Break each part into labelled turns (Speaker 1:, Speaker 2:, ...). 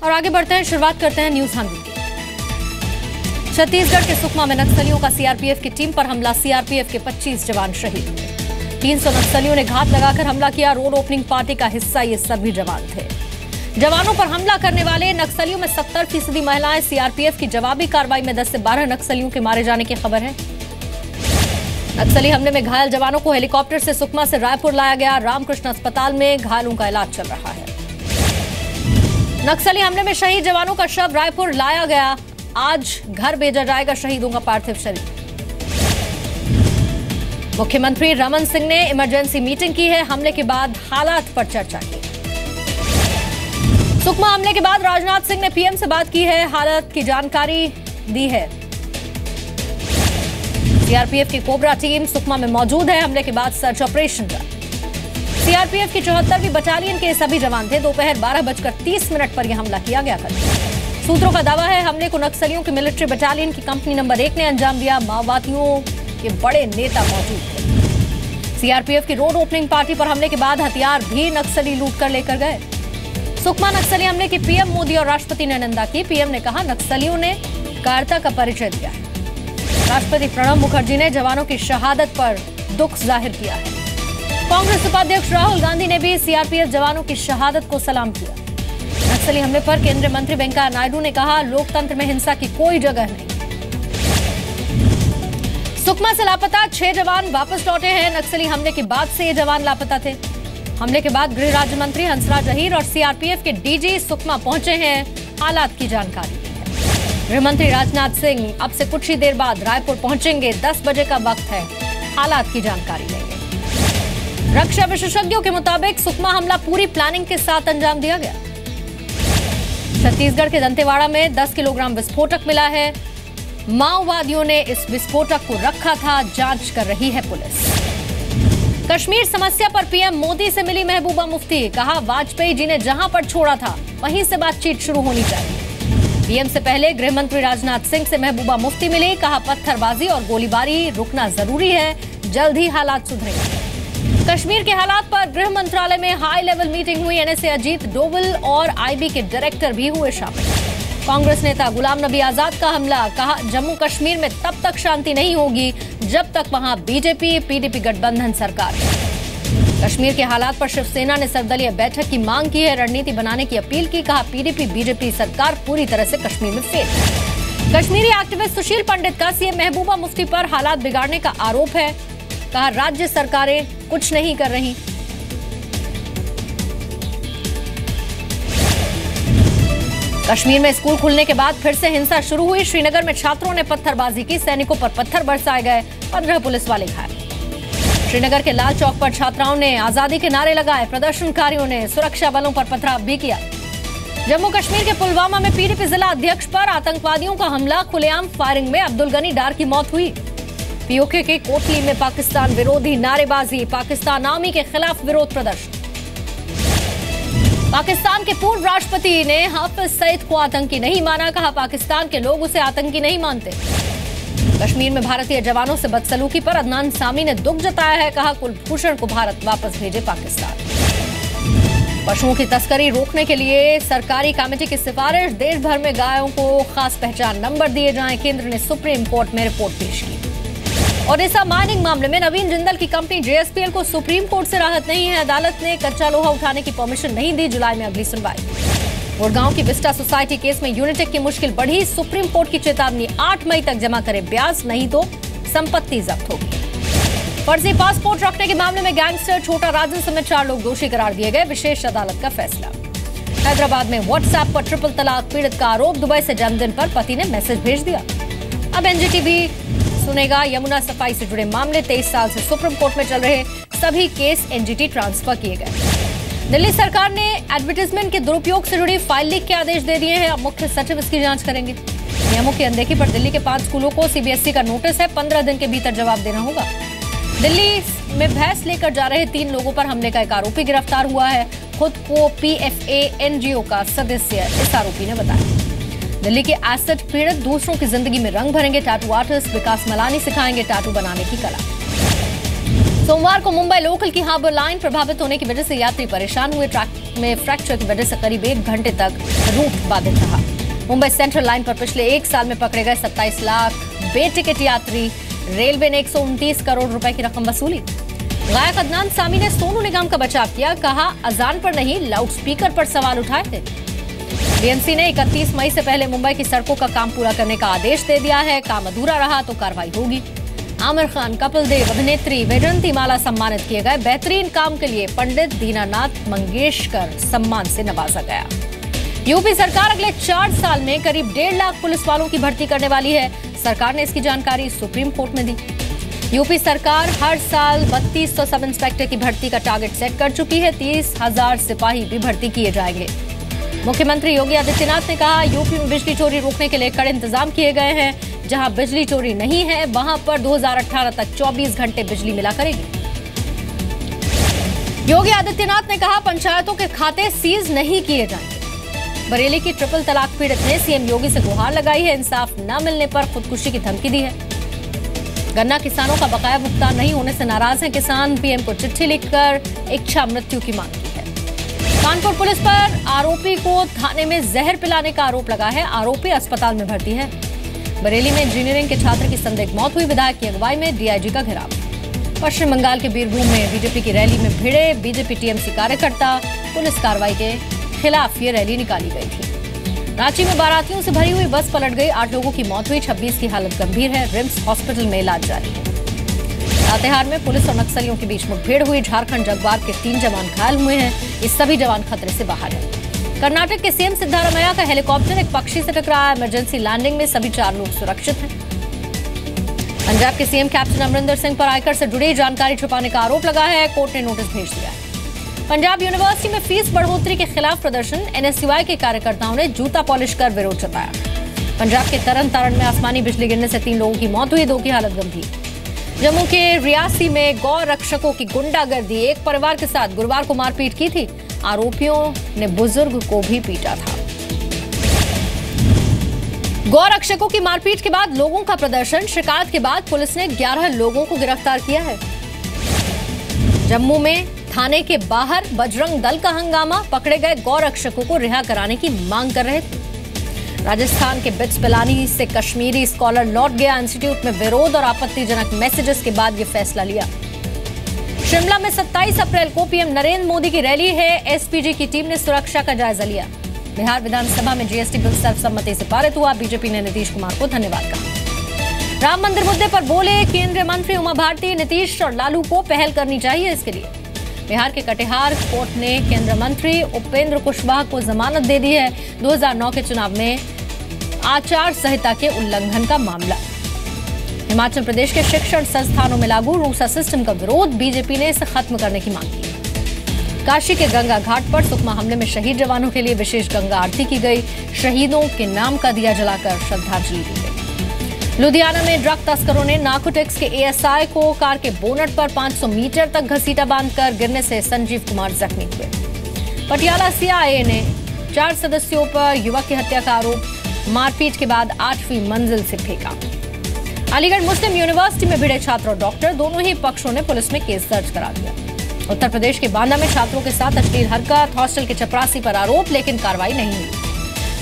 Speaker 1: और आगे बढ़ते हैं, शुरुआत करते हैं न्यूज हंड्रेड की। छत्तीसगढ़ के सुकमा में नक्सलियों का सीआरपीएफ की टीम पर हमला, सीआरपीएफ के 25 जवान शहीद। 300 नक्सलियों ने घात लगाकर हमला किया। रोड ओपनिंग पार्टी का हिस्सा ये सभी जवान थे। जवानों पर हमला करने वाले नक्सलियों में 70% महिलाएं। सीआरपीएफ की जवाबी कार्रवाई में 10 से 12 नक्सलियों के मारे जाने की खबर है। नक्सली हमले में घायल जवानों को हेलीकॉप्टर से सुकमा से रायपुर लाया गया। रामकृष्ण अस्पताल में घायलों का इलाज चल रहा है। नक्सली हमले में शहीद जवानों का शव रायपुर लाया गया। आज घर भेजा जाएगा शहीदों का पार्थिव शरीर। मुख्यमंत्री रमन सिंह ने इमरजेंसी मीटिंग की है। हमले के बाद हालात पर चर्चा की। सुकमा हमले के बाद राजनाथ सिंह ने पीएम से बात की है, हालात की जानकारी दी है। सीआरपीएफ की कोबरा टीम सुकमा में मौजूद है। हमले के बाद सर्च ऑपरेशन हुआ। सीआरपीएफ की 74वीं बटालियन के सभी जवान थे। दोपहर 12:30 पर यह हमला किया गया था। सूत्रों का दावा है हमले को नक्सलियों की मिलिट्री बटालियन की कंपनी नंबर 1 ने अंजाम दिया। माओवादियों के बड़े नेता मौजूद थे। सीआरपीएफ की रोड ओपनिंग पार्टी पर हमले के बाद हथियार भी नक्सली लूट कर लेकर गए। सुकमा नक्सली हमले की पीएम मोदी और राष्ट्रपति ने निंदा की। पीएम ने कहा नक्सलियों ने कायरता का परिचय दिया है। राष्ट्रपति प्रणब मुखर्जी ने जवानों की शहादत पर दुख जाहिर किया है। कांग्रेस उपाध्यक्ष राहुल गांधी ने भी सीआरपीएफ जवानों की शहादत को सलाम किया। नक्सली हमले पर केंद्रीय मंत्री वेंकैया नायडू ने कहा लोकतंत्र में हिंसा की कोई जगह नहीं। सुकमा से लापता 6 जवान वापस लौटे हैं। नक्सली हमले के बाद से ये जवान लापता थे। हमले के बाद गृह राज्य मंत्री हंसराज अहीर और सीआरपीएफ के डीजी सुकमा पहुंचे हैं। हालात की जानकारी दी है। गृह मंत्री राजनाथ सिंह अब से कुछ ही देर बाद रायपुर पहुंचेंगे। 10 बजे का वक्त है। हालात की जानकारी लेंगे। रक्षा विशेषज्ञों के मुताबिक सुकमा हमला पूरी प्लानिंग के साथ अंजाम दिया गया। छत्तीसगढ़ के दंतेवाड़ा में 10 किलोग्राम विस्फोटक मिला है। माओवादियों ने इस विस्फोटक को रखा था। जांच कर रही है पुलिस। कश्मीर समस्या पर पीएम मोदी से मिली महबूबा मुफ्ती। कहा वाजपेयी जी ने जहां पर छोड़ा था वहीं से बातचीत शुरू होनी चाहिए। पीएम से पहले गृह मंत्री राजनाथ सिंह से महबूबा मुफ्ती मिली। कहा पत्थरबाजी और गोलीबारी रुकना जरूरी है। जल्द ही हालात सुधरेंगे। कश्मीर के हालात पर गृह मंत्रालय में हाई लेवल मीटिंग हुई। एनएसए अजीत डोवल और आईबी के डायरेक्टर भी हुए शामिल। कांग्रेस नेता गुलाम नबी आजाद का हमला। कहा जम्मू कश्मीर में तब तक शांति नहीं होगी जब तक वहां बीजेपी पीडीपी गठबंधन सरकार है। कश्मीर के हालात पर शिवसेना ने सर्वदलीय बैठक की मांग की है। रणनीति बनाने की अपील की। कहा पीडीपी बीजेपी सरकार पूरी तरह से कश्मीर में फेल है। कश्मीरी एक्टिविस्ट सुशील पंडित का सीएम महबूबा मुफ्ती पर हालात बिगाड़ने का आरोप है। कहा राज्य सरकारें कुछ नहीं कर रही। कश्मीर में स्कूल खुलने के बाद फिर से हिंसा शुरू हुई। श्रीनगर में छात्रों ने पत्थरबाजी की। सैनिकों पर पत्थर बरसाए गए। 15 पुलिस वाले घायल। श्रीनगर के लाल चौक पर छात्राओं ने आजादी के नारे लगाए। प्रदर्शनकारियों ने सुरक्षा बलों पर पथराव भी किया। जम्मू कश्मीर के पुलवामा में पीडीपी जिला अध्यक्ष पर आतंकवादियों का हमला। खुलेआम फायरिंग में अब्दुल गनी डार की मौत हुई। पीओके के कोटली में पाकिस्तान विरोधी नारेबाजी। पाकिस्तान आर्मी के खिलाफ विरोध प्रदर्शन। पाकिस्तान के पूर्व राष्ट्रपति ने हाफिज सईद को आतंकी नहीं माना। कहा पाकिस्तान के लोग उसे आतंकी नहीं मानते। कश्मीर में भारतीय जवानों से बदसलूकी पर अदनान सामी ने दुख जताया है। कहा कुलभूषण को भारत वापस भेजे पाकिस्तान। पशुओं की तस्करी रोकने के लिए सरकारी कमेटी की सिफारिश। देश भर में गायों को खास पहचान नंबर दिए जाएं। केंद्र ने सुप्रीम कोर्ट में रिपोर्ट पेश की। ओडिशा माइनिंग मामले में नवीन जिंदल की कंपनी जेएसपीएल को सुप्रीम कोर्ट से राहत नहीं है। अदालत ने कच्चा लोहा उठाने की परमिशन नहीं दी। जुलाई में अगली सुनवाई। गुड़गांव की विस्टा सोसाइटी केस में यूनिटेक की मुश्किल बढ़ी। सुप्रीम कोर्ट की चेतावनी 8 मई तक जमा करे ब्याज, नहीं तो संपत्ति जब्त होगी। फर्जी पासपोर्ट रखने के मामले में गैंगस्टर छोटा राजन समेत 4 लोग दोषी करार दिए गए। विशेष अदालत का फैसला। हैदराबाद में व्हाट्सएप पर ट्रिपल तलाक पीड़ित का आरोप। दुबई से जन्मदिन पर पति ने मैसेज भेज दिया। अब एनजीटी सुनेगा यमुना सफाई से जुड़े मामले। 23 साल से सुप्रीम कोर्ट में चल रहे सभी केस एनजीटी ट्रांसफर किए गए। दिल्ली सरकार ने एडवर्टाइजमेंट के दुरुपयोग से जुड़ी फाइल लीक के आदेश दे दिए हैं। अब मुख्य सचिव इसकी जांच करेंगे। नियमों की अनदेखी पर दिल्ली के 5 स्कूलों को सीबीएसई का नोटिस है। 15 दिन के भीतर जवाब देना होगा। दिल्ली में भैंस लेकर जा रहे 3 लोगों पर हमले का एक आरोपी गिरफ्तार हुआ है। खुद को पीएफए एनजीओ का सदस्य इस आरोपी ने बताया। दिल्ली के एसिड पीड़ित दूसरों की जिंदगी में रंग भरेंगे। टैटू आर्टिस्ट विकास मलानी सिखाएंगे टैटू बनाने की कला। सोमवार को मुंबई लोकल की हार्बर लाइन प्रभावित होने की वजह से यात्री परेशान हुए। ट्रैक में फ्रैक्चर की वजह से करीब 1 घंटे तक रूट बाधित रहा। मुंबई सेंट्रल लाइन पर पिछले 1 साल में पकड़े गए 27 लाख बेटिकट यात्री। रेलवे ने 129 करोड़ रुपए की रकम वसूली। गायक अदनान सामी ने सोनू निगम का बचाव किया, कहा अजान पर नहीं लाउडस्पीकर पर सवाल उठाए थे। बीएमसी ने 31 मई से पहले मुंबई की सड़कों का काम पूरा करने का आदेश दे दिया है। काम अधूरा रहा तो कार्रवाई होगी। आमिर खान, कपिल देव, अभिनेत्री वैजयंती माला सम्मानित किए गए। बेहतरीन काम के लिए पंडित दीनानाथ मंगेशकर सम्मान से नवाजा गया। यूपी सरकार अगले 4 साल में करीब 1.5 लाख पुलिस वालों की भर्ती करने वाली है। सरकार ने इसकी जानकारी सुप्रीम कोर्ट में दी। यूपी सरकार हर साल 3200 सब इंस्पेक्टर की भर्ती का टारगेट सेट कर चुकी है। 30,000 सिपाही भी भर्ती किए जाएंगे। मुख्यमंत्री योगी आदित्यनाथ ने कहा, यूपी में बिजली चोरी रोकने के लिए कड़े इंतजाम किए गए हैं। जहां बिजली चोरी नहीं है वहां पर 2018 तक 24 घंटे बिजली मिला करेगी। योगी आदित्यनाथ ने कहा, पंचायतों के खाते सीज नहीं किए जाएंगे। बरेली की ट्रिपल तलाक पीड़ित ने सीएम योगी से गुहार लगाई है। इंसाफ न मिलने पर खुदकुशी की धमकी दी है। गन्ना किसानों का बकाया भुगतान नहीं होने से नाराज हैं किसान। पीएम को चिट्ठी लिखकर इच्छा मृत्यु की मांग की है। कानपुर पुलिस पर आरोपी को थाने में जहर पिलाने का आरोप लगा है। आरोपी अस्पताल में भर्ती है। बरेली में इंजीनियरिंग के छात्र की संदिग्ध मौत हुई। विधायक की अगुवाई में डीआईजी का घेराव। पश्चिम बंगाल के बीरभूम में बीजेपी की रैली में भिड़े बीजेपी टीएमसी कार्यकर्ता। पुलिस कार्रवाई के खिलाफ ये रैली निकाली गई थी। रांची में बारातियों से भरी हुई बस पलट गई। 8 लोगों की मौत हुई। 26 की हालत गंभीर है। रिम्स हॉस्पिटल में इलाज जारी है। लातेहार में पुलिस और नक्सलियों के बीच मुठभेड़ हुई। झारखंड जगवार के 3 जवान घायल हुए हैं। ये सभी जवान खतरे से बाहर हैं। कर्नाटक के सीएम सिद्धारमैया का हेलीकॉप्टर एक पक्षी से टकराया। इमरजेंसी लैंडिंग में सभी 4 लोग सुरक्षित हैं। पंजाब के सीएम कैप्टन अमरिंदर सिंह पर आयकर से जुड़ी जानकारी छुपाने का आरोप लगा है। कोर्ट ने नोटिस भेज दिया है। पंजाब यूनिवर्सिटी में फीस बढ़ोतरी के खिलाफ प्रदर्शन। एनएसयूआई के कार्यकर्ताओं ने जूता पॉलिश कर विरोध जताया। पंजाब के तरन तारण में आसमानी बिजली गिरने से 3 लोगों की मौत हुई। 2 की हालत गंभीर। जम्मू के रियासी में गौ रक्षकों की गुंडागर्दी। एक परिवार के साथ गुरुवार को मारपीट की थी। आरोपियों ने बुजुर्ग को भी पीटा था। गौ रक्षकों की मारपीट के बाद लोगों का प्रदर्शन। शिकायत के बाद पुलिस ने 11 लोगों को गिरफ्तार किया है। जम्मू में थाने के बाहर बजरंग दल का हंगामा। पकड़े गए गौ रक्षकों को रिहा कराने की मांग कर रहे थे। राजस्थान के बिट्स पिलानी से कश्मीरी स्कॉलर लौट गया। इंस्टीट्यूट में विरोध और आपत्तिजनक मैसेजेस के बाद ये फैसला लिया। शिमला में 27 अप्रैल को पीएम नरेंद्र मोदी की रैली है। एसपीजी की टीम ने सुरक्षा का जायजा लिया। बिहार विधानसभा में जीएसटी बिल सर्वसम्मति से पारित हुआ। बीजेपी ने नीतीश कुमार को धन्यवाद कहा। राम मंदिर मुद्दे पर बोले केंद्रीय मंत्री उमा भारती, नीतीश और लालू को पहल करनी चाहिए इसके लिए। बिहार के कटिहार कोर्ट ने केंद्रीय मंत्री उपेंद्र कुशवाहा को जमानत दे दी है। 2009 के चुनाव में आचार संहिता के उल्लंघन का मामला। हिमाचल प्रदेश के शिक्षण संस्थानों में लागू रूसा सिस्टम का विरोध। बीजेपी ने इसे खत्म करने की मांग की। काशी के गंगा घाट पर सुकमा हमले में शहीद जवानों के लिए विशेष गंगा आरती की गई। शहीदों के नाम का दिया जलाकर श्रद्धांजलि दी गई। लुधियाना में ड्रग तस्करों ने नार्कोटिक्स के एएसआई को कार के बोनट पर 500 मीटर तक घसीटा बांधकर गिरने से संजीव कुमार जख्मी हुए। पटियाला सीआईए ने 4 सदस्यों पर युवक की हत्या का आरोप। मारपीट के बाद 8वीं मंजिल से फेंका। अलीगढ़ मुस्लिम यूनिवर्सिटी में भिड़े छात्र और डॉक्टर। दोनों ही पक्षों ने पुलिस में केस दर्ज करा दिया। उत्तर प्रदेश के बांदा में छात्रों के साथ अश्लील हरकत। हॉस्टल के चपरासी पर आरोप, लेकिन कार्रवाई नहीं हुई।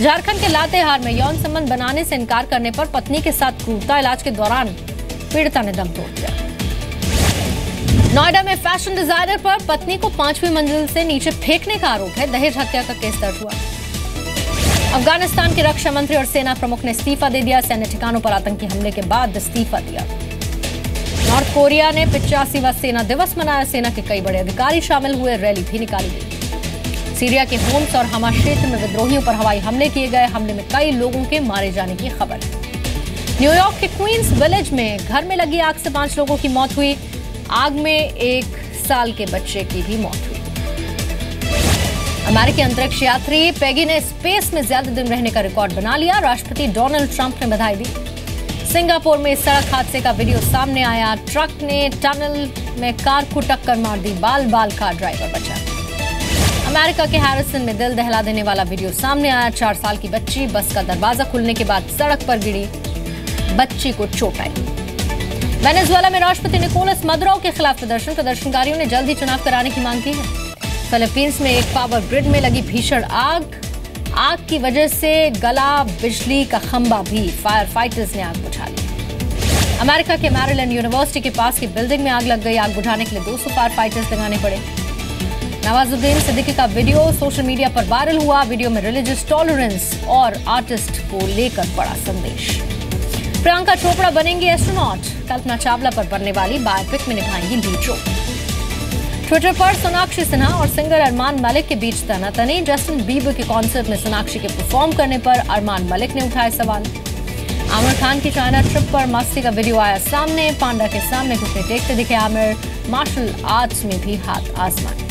Speaker 1: झारखंड के लातेहार में यौन संबंध बनाने से इनकार करने पर पत्नी के साथ क्रूरता। इलाज के दौरान पीड़िता ने दम तोड़ दिया। नोएडा में फैशन डिजाइनर पर पत्नी को 5वीं मंजिल से नीचे फेंकने का आरोप है। दहेज हत्या का केस दर्ज हुआ। अफगानिस्तान के रक्षा मंत्री और सेना प्रमुख ने इस्तीफा दे दिया। सैन्य ठिकानों पर आतंकी हमले के बाद इस्तीफा दिया। नॉर्थ कोरिया ने 85वां सेना दिवस मनाया। सेना के कई बड़े अधिकारी शामिल हुए। रैली भी निकाली गई। सीरिया के होम्स और हमा क्षेत्र में विद्रोहियों पर हवाई हमले किए गए। हमले में कई लोगों के मारे जाने की खबर है। न्यूयॉर्क के क्वींस विलेज में घर में लगी आग से 5 लोगों की मौत हुई। आग में 1 साल के बच्चे की भी मौत हुई। अमेरिकी अंतरिक्ष यात्री पेगी ने स्पेस में ज्यादा दिन रहने का रिकॉर्ड बना लिया। राष्ट्रपति डोनाल्ड ट्रंप ने बधाई दी। सिंगापुर में सड़क हादसे का वीडियो सामने आया। ट्रक ने टनल में कार को टक्कर मार दी। बाल बाल कार ड्राइवर बचा। अमेरिका के हैरिसन में दिल दहला देने वाला वीडियो सामने आया। 4 साल की बच्ची बस का दरवाजा खुलने के बाद सड़क पर गिरी। बच्ची को चोट आई। वेनेजुएला में राष्ट्रपति निकोलस मदुरो के खिलाफ प्रदर्शनकारियों ने जल्द ही चुनाव कराने की मांग की है। फिलीपींस में एक पावर ग्रिड में लगी भीषण आग की वजह से गला बिजली का खंभा भी, फायर फाइटर्स ने आग बुझा ली। अमेरिका के मैरीलैंड यूनिवर्सिटी के पास की बिल्डिंग में आग लग गई। आग बुझाने के लिए 200 फायर फाइटर्स लगाने पड़े। नवाजुद्दीन सिद्दीकी का वीडियो सोशल मीडिया पर वायरल हुआ। वीडियो में रिलीजियस टॉलरेंस और आर्टिस्ट को लेकर बड़ा संदेश। प्रियंका चोपड़ा बनेंगी एस्ट्रोनॉट। कल्पना चावला पर बनने वाली बायोपिक में निभाएंगी लीड रोल। ट्विटर पर सोनाक्षी सिन्हा और सिंगर अरमान मलिक के बीच तनातनी। जस्टिन बीबर के कॉन्सर्ट में सोनाक्षी के परफॉर्म करने पर अरमान मलिक ने उठाए सवाल। आमिर खान की चाइना ट्रिप पर मस्ती का वीडियो आया सामने। पांडा के सामने घुटने टेकते दिखे आमिर। मार्शल आर्ट्स में भी हाथ आजमाए।